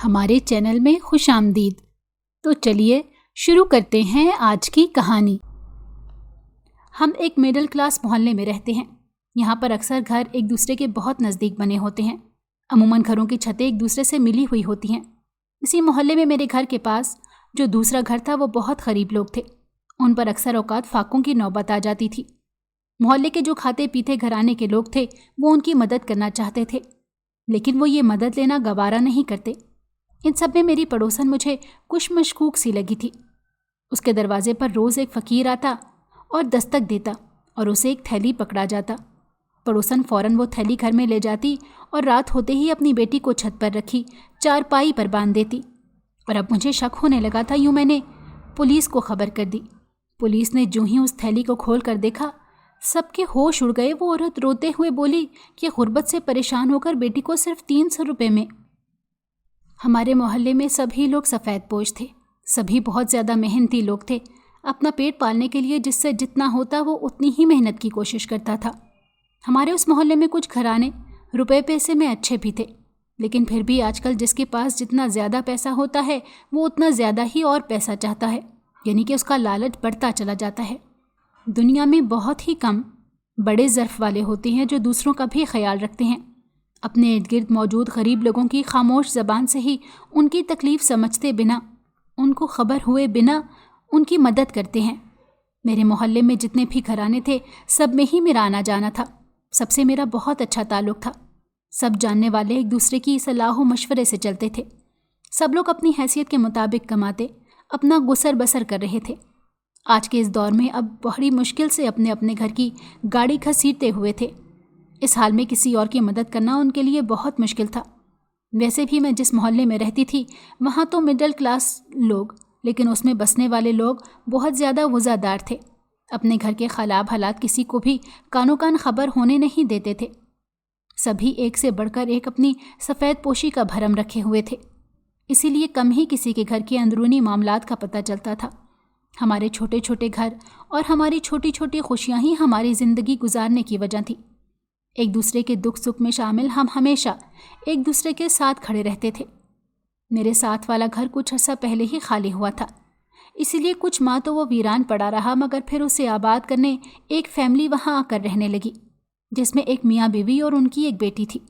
ہمارے چینل میں خوش آمدید۔ تو چلیے شروع کرتے ہیں آج کی کہانی۔ ہم ایک مڈل کلاس محلے میں رہتے ہیں۔ یہاں پر اکثر گھر ایک دوسرے کے بہت نزدیک بنے ہوتے ہیں۔ عموماً گھروں کی چھتیں ایک دوسرے سے ملی ہوئی ہوتی ہیں۔ اسی محلے میں میرے گھر کے پاس جو دوسرا گھر تھا وہ بہت غریب لوگ تھے۔ ان پر اکثر اوقات فاقوں کی نوبت آ جاتی تھی۔ محلے کے جو کھاتے پیتے گھرانے کے لوگ تھے وہ ان کی مدد کرنا چاہتے تھے، لیکن وہ یہ مدد لینا گوارا نہیں کرتے۔ ان سب میں میری پڑوسن مجھے کچھ مشکوک سی لگی تھی۔ اس کے دروازے پر روز ایک فقیر آتا اور دستک دیتا اور اسے ایک تھیلی پکڑا جاتا۔ پڑوسن فوراً وہ تھیلی گھر میں لے جاتی اور رات ہوتے ہی اپنی بیٹی کو چھت پر رکھی چارپائی پر باندھ دیتی۔ اور اب مجھے شک ہونے لگا تھا، یوں میں نے پولیس کو خبر کر دی۔ پولیس نے جو ہی اس تھیلی کو کھول کر دیکھا، سب کے ہوش اڑ گئے۔ وہ عورت روتے ہوئے بولی کہ غربت سے پریشان ہو کر بیٹی کو صرف 300 روپے میں۔ ہمارے محلے میں سبھی لوگ سفید پوش تھے، سبھی بہت زیادہ محنتی لوگ تھے۔ اپنا پیٹ پالنے کے لیے جس سے جتنا ہوتا وہ اتنی ہی محنت کی کوشش کرتا تھا۔ ہمارے اس محلے میں کچھ گھرانے روپے پیسے میں اچھے بھی تھے، لیکن پھر بھی آج کل جس کے پاس جتنا زیادہ پیسہ ہوتا ہے وہ اتنا زیادہ ہی اور پیسہ چاہتا ہے، یعنی کہ اس کا لالچ بڑھتا چلا جاتا ہے۔ دنیا میں بہت ہی کم بڑے ظرف والے ہوتے ہیں جو دوسروں کا بھی خیال رکھتے ہیں، اپنے ارد گرد موجود غریب لوگوں کی خاموش زبان سے ہی ان کی تکلیف سمجھتے بنا، ان کو خبر ہوئے بنا ان کی مدد کرتے ہیں۔ میرے محلے میں جتنے بھی گھرانے تھے سب میں ہی میرا آنا جانا تھا، سب سے میرا بہت اچھا تعلق تھا۔ سب جاننے والے ایک دوسرے کی صلاح و مشورے سے چلتے تھے۔ سب لوگ اپنی حیثیت کے مطابق کماتے، اپنا گزر بسر کر رہے تھے۔ آج کے اس دور میں اب بڑی مشکل سے اپنے اپنے گھر کی گاڑی گھسیٹتے ہوئے تھے۔ اس حال میں کسی اور کی مدد کرنا ان کے لیے بہت مشکل تھا۔ ویسے بھی میں جس محلے میں رہتی تھی وہاں تو مڈل کلاس لوگ، لیکن اس میں بسنے والے لوگ بہت زیادہ وزادار تھے۔ اپنے گھر کے خلاب حالات کسی کو بھی کانوں کان خبر ہونے نہیں دیتے تھے۔ سبھی ایک سے بڑھ کر ایک اپنی سفید پوشی کا بھرم رکھے ہوئے تھے، اسی لیے کم ہی کسی کے گھر کے اندرونی معاملات کا پتہ چلتا تھا۔ ہمارے چھوٹے چھوٹے گھر اور ہماری چھوٹی چھوٹی خوشیاں ہی ہماری زندگی گزارنے کی وجہ تھی۔ ایک دوسرے کے دکھ سکھ میں شامل ہم ہمیشہ ایک دوسرے کے ساتھ کھڑے رہتے تھے۔ میرے ساتھ والا گھر کچھ عرصہ پہلے ہی خالی ہوا تھا، اسی لیے کچھ ماہ تو وہ ویران پڑا رہا، مگر پھر اسے آباد کرنے ایک فیملی وہاں آ کر رہنے لگی، جس میں ایک میاں بیوی اور ان کی ایک بیٹی تھی۔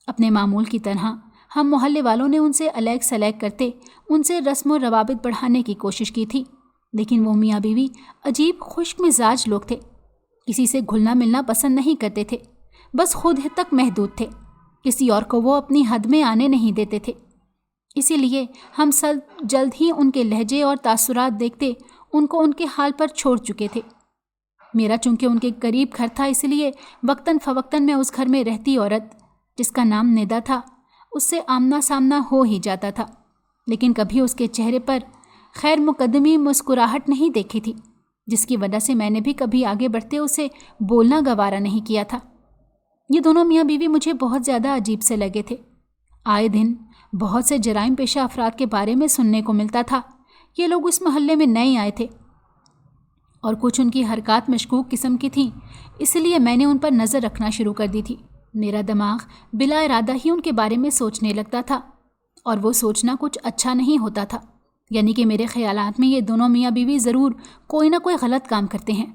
اپنے معمول کی طرح ہم محلے والوں نے ان سے علیگ سلیگ کرتے ان سے رسم و روابط بڑھانے کی کوشش کی تھی، لیکن وہ میاں بیوی عجیب خشک مزاج لوگ تھے، کسی سے گھلنا ملنا پسند نہیں کرتے تھے، بس خود ہی تک محدود تھے، کسی اور کو وہ اپنی حد میں آنے نہیں دیتے تھے۔ اسی لیے ہم سب جلد ہی ان کے لہجے اور تاثرات دیکھتے ان کو ان کے حال پر چھوڑ چکے تھے۔ میرا چونکہ ان کے قریب گھر تھا، اس لیے وقتاً فوقتاً میں اس گھر میں رہتی عورت جس کا نام ندا تھا اس سے آمنا سامنا ہو ہی جاتا تھا، لیکن کبھی اس کے چہرے پر خیر مقدمی مسکراہٹ نہیں دیکھی تھی، جس کی وجہ سے میں نے بھی کبھی آگے بڑھتے اسے بولنا گوارا نہیں کیا تھا۔ یہ دونوں میاں بیوی مجھے بہت زیادہ عجیب سے لگے تھے۔ آئے دن بہت سے جرائم پیشہ افراد کے بارے میں سننے کو ملتا تھا۔ یہ لوگ اس محلے میں نئے آئے تھے اور کچھ ان کی حرکات مشکوک قسم کی تھیں، اس لیے میں نے ان پر نظر رکھنا شروع کر دی تھی۔ میرا دماغ بلا ارادہ ہی ان کے بارے میں سوچنے لگتا تھا، اور وہ سوچنا کچھ اچھا نہیں ہوتا تھا، یعنی کہ میرے خیالات میں یہ دونوں میاں بیوی ضرور کوئی نہ کوئی غلط کام کرتے ہیں۔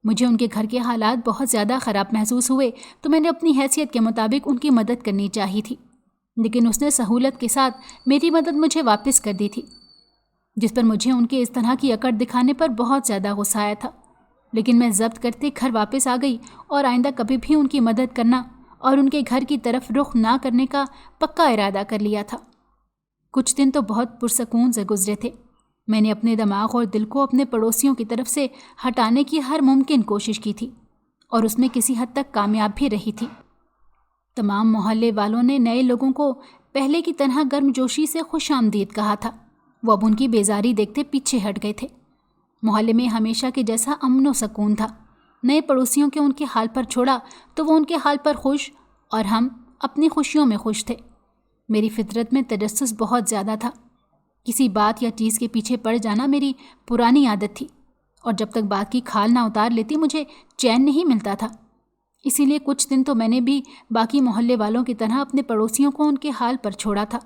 مجھے ان کے گھر کے حالات بہت زیادہ خراب محسوس ہوئے تو میں نے اپنی حیثیت کے مطابق ان کی مدد کرنی چاہی تھی، لیکن اس نے سہولت کے ساتھ میری مدد مجھے واپس کر دی تھی، جس پر مجھے ان کے اس طرح کی اکڑ دکھانے پر بہت زیادہ غصہ آیا تھا۔ لیکن میں ضبط کرتے گھر واپس آ گئی اور آئندہ کبھی بھی ان کی مدد کرنا اور ان کے گھر کی طرف رخ نہ کرنے کا پکا ارادہ کر لیا تھا۔ کچھ دن تو بہت پرسکون سے گزرے تھے۔ میں نے اپنے دماغ اور دل کو اپنے پڑوسیوں کی طرف سے ہٹانے کی ہر ممکن کوشش کی تھی، اور اس میں کسی حد تک کامیاب بھی رہی تھی۔ تمام محلے والوں نے نئے لوگوں کو پہلے کی طرح گرم جوشی سے خوش آمدید کہا تھا۔ وہ اب ان کی بیزاری دیکھتے پیچھے ہٹ گئے تھے۔ محلے میں ہمیشہ کے جیسا امن و سکون تھا۔ نئے پڑوسیوں کے ان کے حال پر چھوڑا تو وہ ان کے حال پر خوش اور ہم اپنی خوشیوں میں خوش تھے۔ میری فطرت میں تجسس بہت زیادہ تھا۔ کسی بات یا چیز کے پیچھے پڑ جانا میری پرانی عادت تھی، اور جب تک بات کی کھال نہ اتار لیتی مجھے چین نہیں ملتا تھا۔ اسی لیے کچھ دن تو میں نے بھی باقی محلے والوں کی طرح اپنے پڑوسیوں کو ان کے حال پر چھوڑا تھا،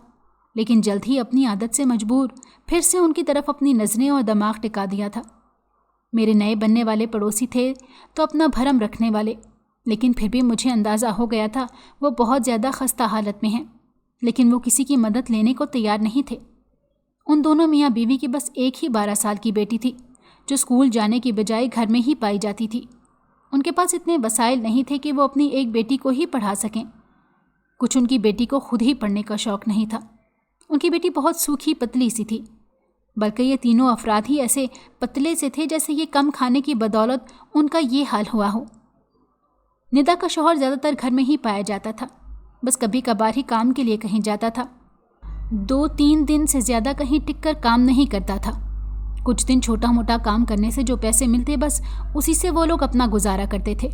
لیکن جلد ہی اپنی عادت سے مجبور پھر سے ان کی طرف اپنی نظریں اور دماغ ٹکا دیا تھا۔ میرے نئے بننے والے پڑوسی تھے تو اپنا بھرم رکھنے والے، لیکن پھر بھی مجھے اندازہ ہو گیا تھا وہ بہت زیادہ خستہ حالت میں ہیں، لیکن وہ کسی کی مدد لینے کو تیار نہیں تھے۔ ان دونوں میاں بیوی کی بس ایک ہی 12 سال کی بیٹی تھی جو اسکول جانے کی بجائے گھر میں ہی پائی جاتی تھی۔ ان کے پاس اتنے وسائل نہیں تھے کہ وہ اپنی ایک بیٹی کو ہی پڑھا سکیں۔ کچھ ان کی بیٹی کو خود ہی پڑھنے کا شوق نہیں تھا۔ ان کی بیٹی بہت سوکھی پتلی سی تھی، بلکہ یہ تینوں افراد ہی ایسے پتلے سے تھے جیسے یہ کم کھانے کی بدولت ان کا یہ حال ہوا ہو۔ ندا کا شوہر زیادہ تر گھر میں ہی پایا جاتا تھا، بس کبھی کبھار ہی کام کے لیے کہیں جاتا تھا۔ 2-3 دن سے زیادہ کہیں ٹک کر کام نہیں کرتا تھا۔ کچھ دن چھوٹا موٹا کام کرنے سے جو پیسے ملتے بس اسی سے وہ لوگ اپنا گزارا کرتے تھے۔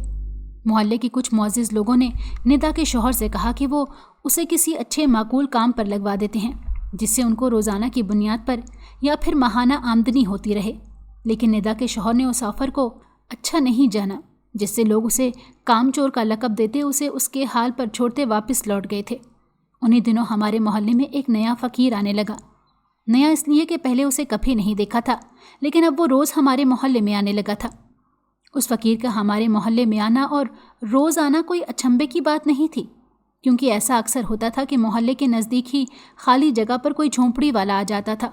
محلے کی کچھ معزز لوگوں نے ندا کے شوہر سے کہا کہ وہ اسے کسی اچھے معقول کام پر لگوا دیتے ہیں جس سے ان کو روزانہ کی بنیاد پر یا پھر ماہانہ آمدنی ہوتی رہے، لیکن ندا کے شوہر نے اس آفر کو اچھا نہیں جانا جس سے لوگ اسے کام چور کا لقب دیتے اسے اس کے حال پر چھوڑتے واپس لوٹ گئے تھے۔ انہی دنوں ہمارے محلے میں ایک نیا فقیر آنے لگا۔ نیا اس لیے کہ پہلے اسے کبھی نہیں دیکھا تھا، لیکن اب وہ روز ہمارے محلے میں آنے لگا تھا۔ اس فقیر کا ہمارے محلے میں آنا اور روز آنا کوئی اچنبھے کی بات نہیں تھی، کیونکہ ایسا اکثر ہوتا تھا کہ محلے کے نزدیک ہی خالی جگہ پر کوئی جھونپڑی والا آ جاتا تھا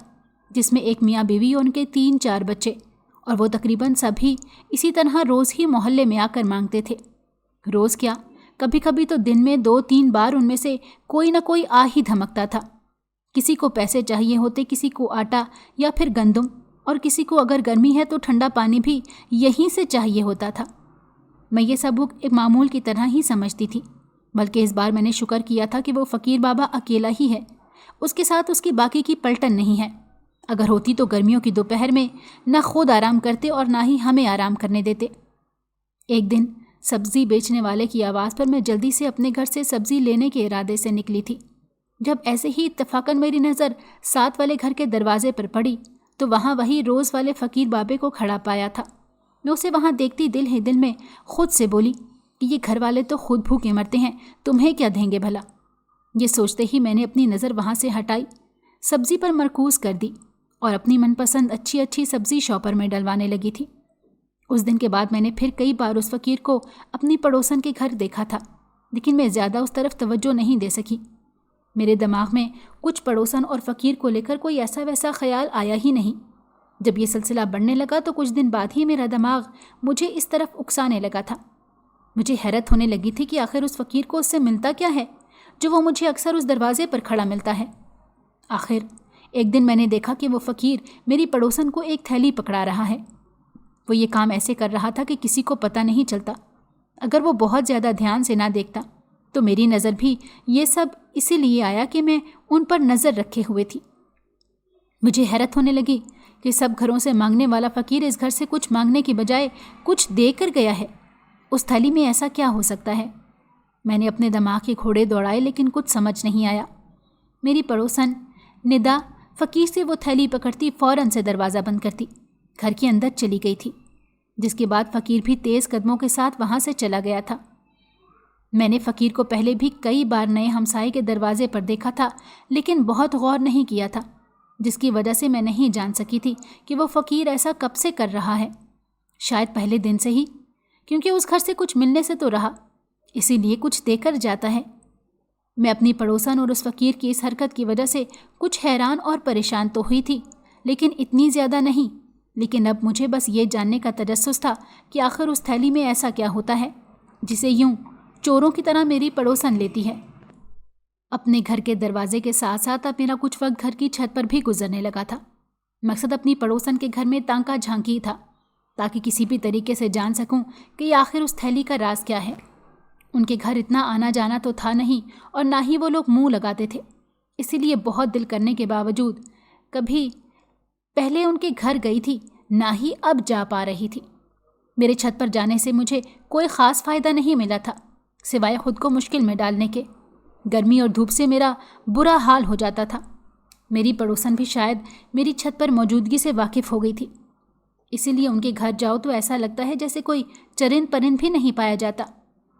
جس میں ایک میاں بیوی اور ان کے 3-4 بچے، اور وہ تقریباً سبھی اسی طرح روز ہی محلے میں آ کر مانگتے تھے۔ روز کیا، کبھی کبھی تو دن میں 2-3 بار ان میں سے کوئی نہ کوئی آ ہی دھمکتا تھا۔ کسی کو پیسے چاہیے ہوتے، کسی کو آٹا یا پھر گندم، اور کسی کو اگر گرمی ہے تو ٹھنڈا پانی بھی یہیں سے چاہیے ہوتا تھا۔ میں یہ سب ایک معمول کی طرح ہی سمجھتی تھی، بلکہ اس بار میں نے شکر کیا تھا کہ وہ فقیر بابا اکیلا ہی ہے، اس کے ساتھ اس کی باقی کی پلٹن نہیں ہے۔ اگر ہوتی تو گرمیوں کی دوپہر میں نہ خود آرام کرتے اور نہ ہی ہمیں آرام کرنے دیتے۔ ایک دن سبزی بیچنے والے کی آواز پر میں جلدی سے اپنے گھر سے سبزی لینے کے ارادے سے نکلی تھی۔ جب ایسے ہی اتفاقاً میری نظر ساتھ والے گھر کے دروازے پر پڑی تو وہاں وہی روز والے فقیر بابے کو کھڑا پایا تھا۔ میں اسے وہاں دیکھتی دل ہی دل میں خود سے بولی کہ یہ گھر والے تو خود بھوکے مرتے ہیں، تمہیں کیا دیں گے بھلا۔ یہ سوچتے ہی میں نے اپنی نظر وہاں سے ہٹائی، سبزی پر مرکوز کر دی اور اپنی من پسند اچھی سبزی شاپر میں ڈلوانے لگی تھی۔ اس دن کے بعد میں نے پھر کئی بار اس فقیر کو اپنی پڑوسن کے گھر دیکھا تھا، لیکن میں زیادہ اس طرف توجہ نہیں دے سکی۔ میرے دماغ میں کچھ پڑوسن اور فقیر کو لے کر کوئی ایسا ویسا خیال آیا ہی نہیں۔ جب یہ سلسلہ بڑھنے لگا تو کچھ دن بعد ہی میرا دماغ مجھے اس طرف اکسانے لگا تھا۔ مجھے حیرت ہونے لگی تھی کہ آخر اس فقیر کو اس سے ملتا کیا ہے جو وہ مجھے اکثر اس دروازے پر کھڑا ملتا ہے۔ آخر ایک دن میں نے دیکھا کہ وہ فقیر میری پڑوسن کو ایک تھیلی پکڑا رہا ہے۔ وہ یہ کام ایسے کر رہا تھا کہ کسی کو پتہ نہیں چلتا۔ اگر وہ بہت زیادہ دھیان سے نہ دیکھتا تو میری نظر بھی یہ سب اسی لیے آیا کہ میں ان پر نظر رکھے ہوئے تھی۔ مجھے حیرت ہونے لگی کہ سب گھروں سے مانگنے والا فقیر اس گھر سے کچھ مانگنے کی بجائے کچھ دے کر گیا ہے۔ اس تھیلی میں ایسا کیا ہو سکتا ہے؟ میں نے اپنے دماغ کے گھوڑے دوڑائے لیکن کچھ سمجھ نہیں آیا۔ میری پڑوسن ندا فقیر سے وہ تھیلی پکڑتی فوراً سے دروازہ بند کرتی گھر کے اندر چلی گئی تھی، جس کے بعد فقیر بھی تیز قدموں کے ساتھ وہاں سے چلا گیا تھا۔ میں نے فقیر کو پہلے بھی کئی بار نئے ہمسائے کے دروازے پر دیکھا تھا، لیکن بہت غور نہیں کیا تھا، جس کی وجہ سے میں نہیں جان سکی تھی کہ وہ فقیر ایسا کب سے کر رہا ہے۔ شاید پہلے دن سے ہی، کیونکہ اس گھر سے کچھ ملنے سے تو رہا، اسی لیے کچھ دے کر جاتا ہے۔ میں اپنی پڑوسن اور اس فقیر کی اس حرکت کی وجہ سے کچھ حیران اور پریشان تو ہوئی تھی، لیکن اتنی زیادہ نہیں۔ لیکن اب مجھے بس یہ جاننے کا تجسس تھا کہ آخر اس تھیلی میں ایسا کیا ہوتا ہے جسے یوں چوروں کی طرح میری پڑوسن لیتی ہے۔ اپنے گھر کے دروازے کے ساتھ ساتھ اب میرا کچھ وقت گھر کی چھت پر بھی گزرنے لگا تھا۔ مقصد اپنی پڑوسن کے گھر میں تانکا جھانکی تھا، تاکہ کسی بھی طریقے سے جان سکوں کہ آخر اس تھیلی کا راز کیا ہے۔ ان کے گھر اتنا آنا جانا تو تھا نہیں، اور نہ ہی وہ لوگ منہ لگاتے تھے، اسی لیے بہت دل کرنے کے باوجود کبھی پہلے ان کے گھر گئی تھی، نہ ہی اب جا پا رہی تھی۔ میرے چھت پر جانے سے مجھے کوئی خاص فائدہ نہیں ملا تھا، سوائے خود کو مشکل میں ڈالنے کے۔ گرمی اور دھوپ سے میرا برا حال ہو جاتا تھا۔ میری پڑوسن بھی شاید میری چھت پر موجودگی سے واقف ہو گئی تھی، اسی لیے ان کے گھر جاؤ تو ایسا لگتا ہے جیسے کوئی چرند پرند بھی نہیں پایا جاتا،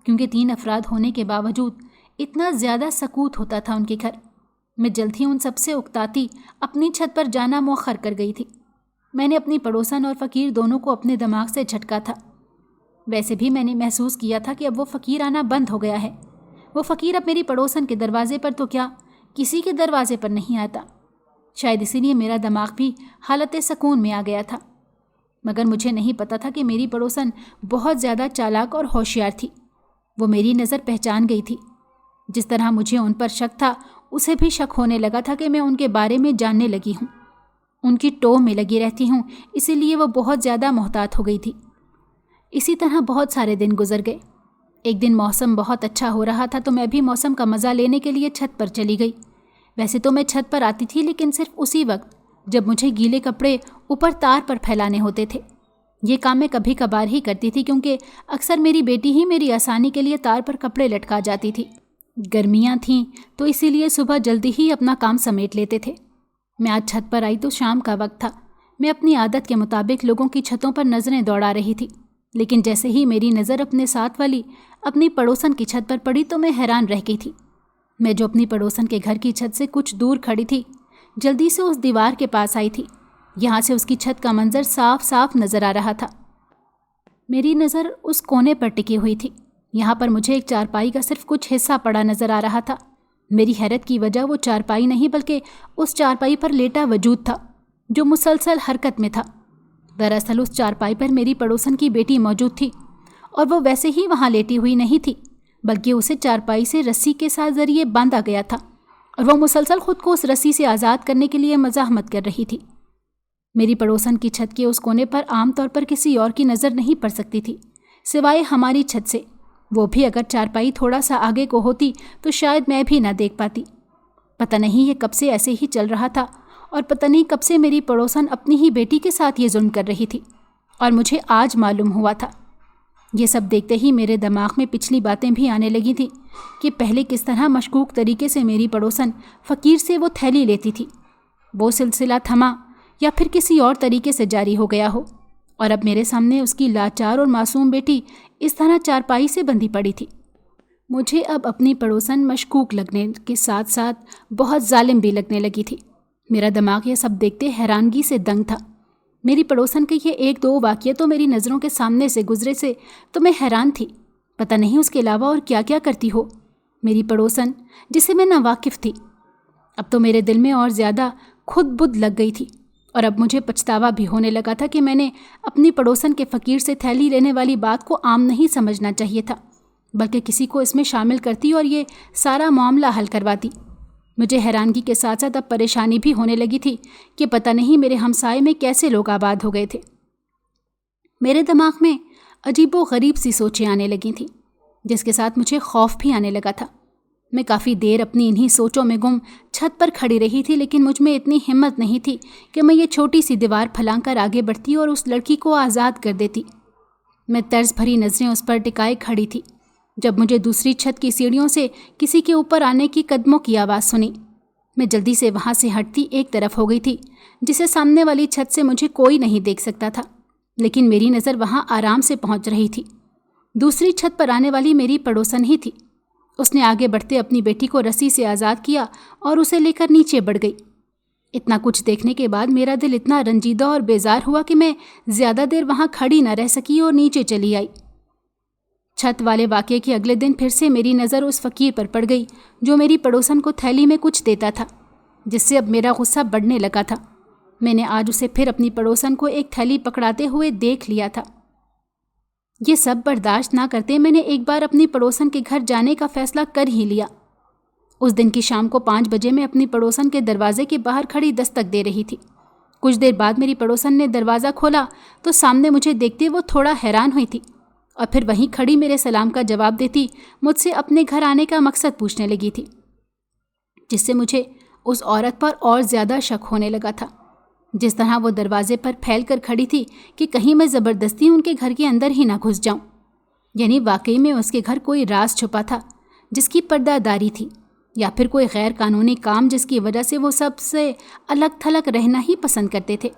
کیونکہ 3 افراد ہونے کے باوجود اتنا زیادہ سکوت ہوتا تھا ان کے گھر۔ میں جلد ہی ان سب سے اکتاتی اپنی چھت پر جانا مؤخر کر گئی تھی۔ میں نے اپنی پڑوسن اور فقیر دونوں کو اپنے دماغ سے جھٹکا تھا۔ ویسے بھی میں نے محسوس کیا تھا کہ اب وہ فقیر آنا بند ہو گیا ہے۔ وہ فقیر اب میری پڑوسن کے دروازے پر تو کیا، کسی کے دروازے پر نہیں آتا۔ شاید اسی لیے میرا دماغ بھی حالت سکون میں آ گیا تھا۔ مگر مجھے نہیں پتا تھا کہ میری پڑوسن بہت زیادہ چالاک اور ہوشیار تھی۔ وہ میری نظر پہچان گئی تھی۔ جس طرح مجھے ان پر شک تھا، اسے بھی شک ہونے لگا تھا کہ میں ان کے بارے میں جاننے لگی ہوں، ان کی ٹو میں لگی رہتی ہوں، اسی لیے وہ بہت زیادہ محتاط ہو گئی تھی۔ اسی طرح بہت سارے دن گزر گئے۔ ایک دن موسم بہت اچھا ہو رہا تھا تو میں بھی موسم کا مزہ لینے کے لیے چھت پر چلی گئی۔ ویسے تو میں چھت پر آتی تھی، لیکن صرف اسی وقت جب مجھے گیلے کپڑے اوپر تار پر پھیلانے ہوتے تھے۔ یہ کام میں کبھی کبھار ہی کرتی تھی، کیونکہ اکثر میری بیٹی ہی میری آسانی کے لیے تار پر کپڑے لٹکا جاتی تھی۔ گرمیاں تھیں تو اسی لیے صبح جلدی ہی اپنا کام سمیٹ لیتے تھے۔ میں آج چھت پر آئی تو شام کا وقت تھا۔ میں اپنی عادت کے مطابق لوگوں کی چھتوں پر نظریں دوڑا رہی تھی، لیکن جیسے ہی میری نظر اپنے ساتھ والی اپنی پڑوسن کی چھت پر پڑی تو میں حیران رہ گئی تھی۔ میں جو اپنی پڑوسن کے گھر کی چھت سے کچھ دور کھڑی تھی، جلدی سے اس دیوار کے پاس آئی تھی۔ یہاں سے اس کی چھت کا منظر صاف صاف نظر آ رہا تھا۔ میری نظر اس کونے پر ٹکی ہوئی تھی۔ یہاں پر مجھے ایک چارپائی کا صرف کچھ حصہ پڑا نظر آ رہا تھا۔ میری حیرت کی وجہ وہ چارپائی نہیں بلکہ اس چارپائی پر لیٹا وجود تھا جو مسلسل حرکت میں تھا۔ دراصل اس چارپائی پر میری پڑوسن کی بیٹی موجود تھی، اور وہ ویسے ہی وہاں لیٹی ہوئی نہیں تھی، بلکہ اسے چارپائی سے رسی کے ساتھ ذریعے باندھا گیا تھا، اور وہ مسلسل خود کو اس رسی سے آزاد کرنے کے لیے مزاحمت کر رہی تھی۔ میری پڑوسن کی چھت کے اس کونے پر عام طور پر کسی اور کی نظر نہیں پڑ سکتی تھی سوائے ہماری چھت سے۔ وہ بھی اگر چارپائی تھوڑا سا آگے کو ہوتی تو شاید میں بھی نہ دیکھ پاتی۔ پتہ نہیں یہ کب سے ایسے ہی چل رہا تھا، اور پتہ نہیں کب سے میری پڑوسن اپنی ہی بیٹی کے ساتھ یہ ظلم کر رہی تھی، اور مجھے آج معلوم ہوا تھا۔ یہ سب دیکھتے ہی میرے دماغ میں پچھلی باتیں بھی آنے لگی تھیں کہ پہلے کس طرح مشکوک طریقے سے میری پڑوسن فقیر سے وہ تھیلی لیتی تھی۔ وہ سلسلہ تھما یا پھر کسی اور طریقے سے جاری ہو گیا ہو، اور اب میرے سامنے اس کی لاچار اور معصوم بیٹی اس طرح چارپائی سے بندھی پڑی تھی۔ مجھے اب اپنی پڑوسن مشکوک لگنے کے ساتھ ساتھ بہت ظالم بھی لگنے لگی تھی۔ میرا دماغ یہ سب دیکھتے حیرانگی سے دنگ تھا۔ میری پڑوسن کے یہ ایک دو واقعے تو میری نظروں کے سامنے سے گزرے سے تو میں حیران تھی۔ پتہ نہیں اس کے علاوہ اور کیا کیا کرتی ہو میری پڑوسن، جسے میں ناواقف تھی۔ اب تو میرے دل میں اور زیادہ خود بدھ لگ گئی تھی، اور اب مجھے پچھتاوا بھی ہونے لگا تھا کہ میں نے اپنی پڑوسن کے فقیر سے تھیلی لینے والی بات کو عام نہیں سمجھنا چاہیے تھا، بلکہ کسی کو اس میں شامل کرتی اور یہ سارا معاملہ حل کرواتی۔ مجھے حیرانگی کے ساتھ ساتھ اب پریشانی بھی ہونے لگی تھی کہ پتہ نہیں میرے ہمسائے میں کیسے لوگ آباد ہو گئے تھے۔ میرے دماغ میں عجیب و غریب سی سوچیں آنے لگی تھیں، جس کے ساتھ مجھے خوف بھی آنے لگا تھا۔ میں کافی دیر اپنی انہی سوچوں میں گم چھت پر کھڑی رہی تھی، لیکن مجھ میں اتنی ہمت نہیں تھی کہ میں یہ چھوٹی سی دیوار پھلانگ کر آگے بڑھتی اور اس لڑکی کو آزاد کر دیتی۔ میں طرز بھری نظریں اس پر ٹکائے کھڑی تھی جب مجھے دوسری چھت کی سیڑھیوں سے کسی کے اوپر آنے کی قدموں کی آواز سنی۔ میں جلدی سے وہاں سے ہٹتی ایک طرف ہو گئی تھی، جسے سامنے والی چھت سے مجھے کوئی نہیں دیکھ سکتا تھا، لیکن میری نظر وہاں آرام سے پہنچ رہی تھی۔ دوسری چھت پر آنے والی میری پڑوسن ہی تھی۔ اس نے آگے بڑھتے اپنی بیٹی کو رسی سے آزاد کیا اور اسے لے کر نیچے بڑھ گئی۔ اتنا کچھ دیکھنے کے بعد میرا دل اتنا رنجیدہ اور بیزار ہوا کہ میں زیادہ دیر وہاں کھڑی نہ رہ سکی اور نیچے چلی آئی۔ چھت والے واقعے کے اگلے دن پھر سے میری نظر اس فقیر پر پڑ گئی جو میری پڑوسن کو تھیلی میں کچھ دیتا تھا، جس سے اب میرا غصہ بڑھنے لگا تھا۔ میں نے آج اسے پھر اپنی پڑوسن کو ایک تھیلی پکڑاتے ہوئے دیکھ لیا تھا۔ یہ سب برداشت نہ کرتے میں نے ایک بار اپنی پڑوسن کے گھر جانے کا فیصلہ کر ہی لیا۔ اس دن کی شام کو 5 بجے میں اپنی پڑوسن کے دروازے کے باہر کھڑی دستک دے رہی تھی۔ کچھ دیر بعد میری پڑوسن نے دروازہ کھولا تو سامنے مجھے دیکھتے وہ تھوڑا حیران ہوئی تھی، اور پھر وہیں کھڑی میرے سلام کا جواب دیتی مجھ سے اپنے گھر آنے کا مقصد پوچھنے لگی تھی، جس سے مجھے اس عورت پر اور زیادہ شک ہونے لگا تھا۔ جس طرح وہ دروازے پر پھیل کر کھڑی تھی کہ کہیں میں زبردستی ان کے گھر کے اندر ہی نہ گھس جاؤں، یعنی واقعی میں اس کے گھر کوئی راز چھپا تھا جس کی پردہ داری تھی، یا پھر کوئی غیر قانونی کام جس کی وجہ سے وہ سب سے الگ تھلگ رہنا ہی پسند کرتے تھے۔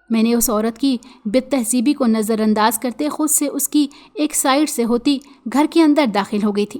میں نے اس عورت کی بد تہذیبی کو نظر انداز کرتے خود سے اس کی ایک سائڈ سے ہوتی گھر کے اندر داخل ہو گئی تھی،